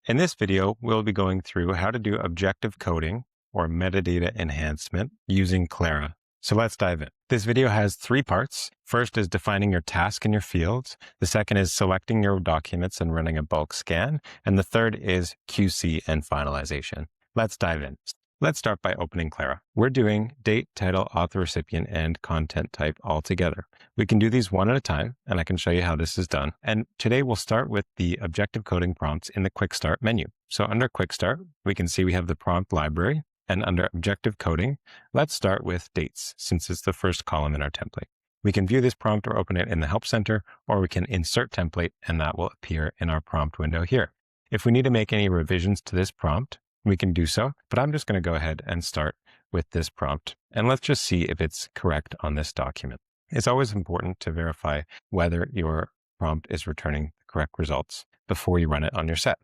In this video, we'll be going through how to do objective coding or metadata enhancement using Claira. So let's dive in. This video has three parts. First is defining your task in your fields. The second is selecting your documents and running a bulk scan. And the third is QC and finalization. Let's dive in. Let's start by opening Claira. We're doing date, title, author, recipient, and content type all together. We can do these one at a time, and I can show you how this is done. And today we'll start with the objective coding prompts in the Quick Start menu. So under Quick Start, we can see we have the prompt library, and under objective coding, let's start with dates, since it's the first column in our template. We can view this prompt or open it in the Help Center, or we can insert template, and that will appear in our prompt window here. If we need to make any revisions to this prompt, we can do so, but I'm just going to go ahead and start with this prompt, and let's just see if it's correct on this document. It's always important to verify whether your prompt is returning the correct results before you run it on your set.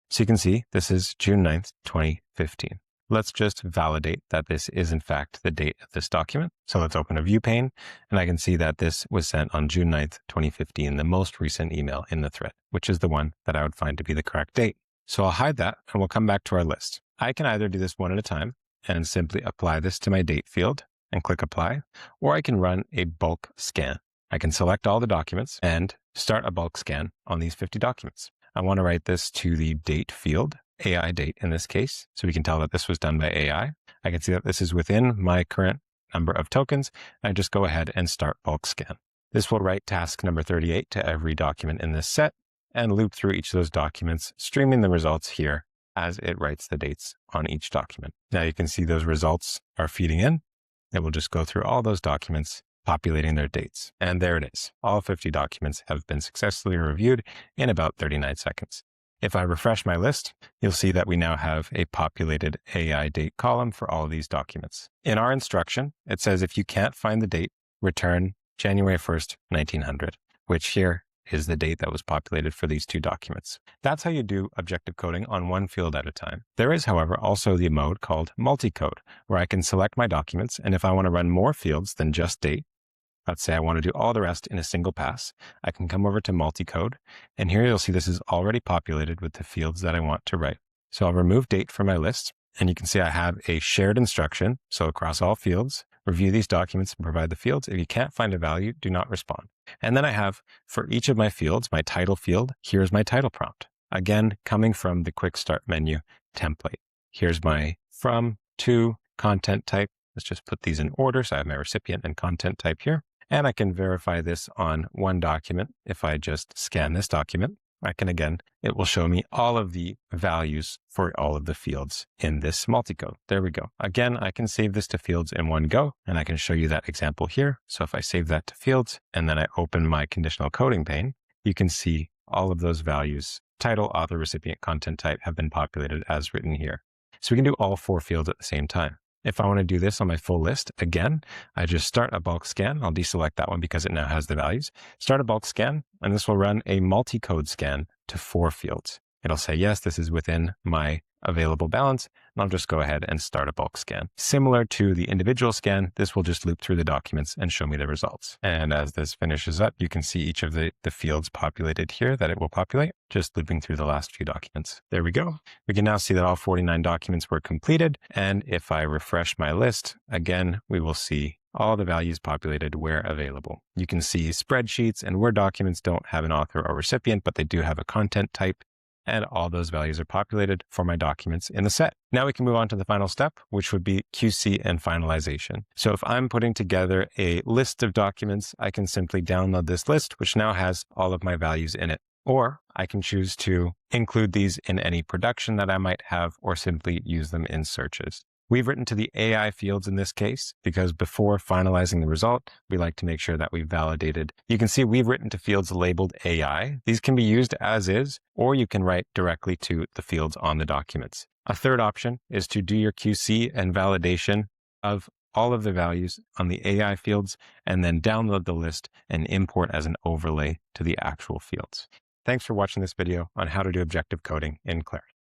So you can see this is June 9th, 2015. Let's just validate that this is in fact the date of this document. So let's open a view pane, and I can see that this was sent on June 9th, 2015, the most recent email in the thread, which is the one that I would find to be the correct date. So I'll hide that and we'll come back to our list. I can either do this one at a time and simply apply this to my date field and click apply, or I can run a bulk scan. I can select all the documents and start a bulk scan on these 50 documents. I want to write this to the date field, AI date in this case, so we can tell that this was done by AI. I can see that this is within my current number of tokens. I just go ahead and start bulk scan. This will write task number 38 to every document in this set and loop through each of those documents, streaming the results here as it writes the dates on each document. Now you can see those results are feeding in. It will just go through all those documents, populating their dates. And there it is. All 50 documents have been successfully reviewed in about 39 seconds. If I refresh my list, you'll see that we now have a populated AI date column for all of these documents. In our instruction, it says if you can't find the date, return January 1st, 1900, which here is the date that was populated for these two documents. That's how you do objective coding on one field at a time. There is, however, also the mode called multi-code, where I can select my documents, and if I want to run more fields than just date, let's say I want to do all the rest in a single pass, I can come over to multi-code, and here you'll see this is already populated with the fields that I want to write. So I'll remove date from my list, and you can see I have a shared instruction, so across all fields, review these documents and provide the fields. If you can't find a value, do not respond. And then I have, for each of my fields, my title field, here's my title prompt. Again, coming from the Quick Start menu template. Here's my from, to, content type. Let's just put these in order. So I have my recipient and content type here. And I can verify this on one document. If I just scan this document, it will show me all of the values for all of the fields in this multi-code. There we go. Again, I can save this to fields in one go, and I can show you that example here. So if I save that to fields, and then I open my conditional coding pane, you can see all of those values, title, author, recipient, content type, have been populated as written here. So we can do all four fields at the same time. If I want to do this on my full list, again, I just start a bulk scan. I'll deselect that one because it now has the values. Start a bulk scan, and this will run a multi-code scan to 4 fields. It'll say, yes, this is within my available balance, and I'll just go ahead and start a bulk scan. Similar to the individual scan, this will just loop through the documents and show me the results. And as this finishes up, you can see each of the fields populated here that it will populate, just looping through the last few documents. There we go. We can now see that all 49 documents were completed. And if I refresh my list, again, we will see all the values populated where available. You can see spreadsheets and Word documents don't have an author or recipient, but they do have a content type. And all those values are populated for my documents in the set. Now we can move on to the final step, which would be QC and finalization. So if I'm putting together a list of documents, I can simply download this list, which now has all of my values in it. Or I can choose to include these in any production that I might have, or simply use them in searches. We've written to the AI fields in this case, because before finalizing the result, we like to make sure that we've validated. You can see we've written to fields labeled AI. These can be used as is, or you can write directly to the fields on the documents. A third option is to do your QC and validation of all of the values on the AI fields, and then download the list and import as an overlay to the actual fields. Thanks for watching this video on how to do objective coding in Claira.